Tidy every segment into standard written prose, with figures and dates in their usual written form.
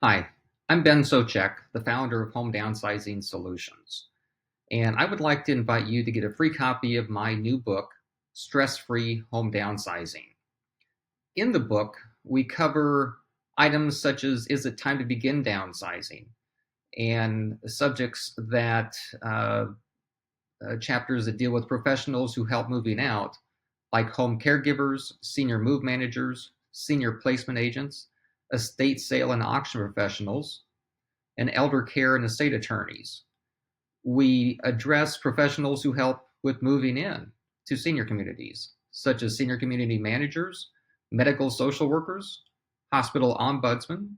Hi, I'm Ben Socek, the founder of Home Downsizing Solutions, and I would like to invite you to get a free copy of my new book, Stress-Free Home Downsizing. In the book, we cover items such as is it time to begin downsizing, and subjects that chapters that deal with professionals who help moving out, like home caregivers, senior move managers, senior placement agents, estate sale and auction professionals, and elder care and estate attorneys. We address professionals who help with moving in to senior communities, such as senior community managers, medical social workers, hospital ombudsmen,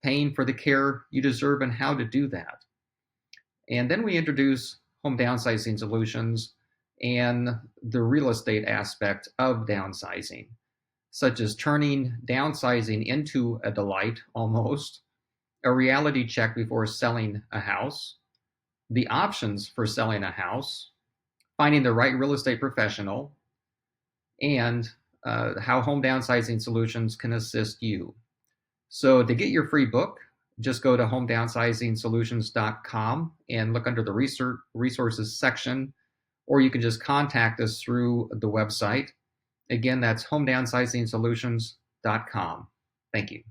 paying for the care you deserve and how to do that. And then we introduce home downsizing solutions and the real estate aspect of downsizing, such as turning downsizing into a delight almost, a reality check before selling a house, the options for selling a house, finding the right real estate professional, and how home downsizing solutions can assist you. So to get your free book, just go to homedownsizing-solutions.com and look under the resources section, or you can just contact us through the website. Again, that's homedownsizing-solutions.com. Thank you.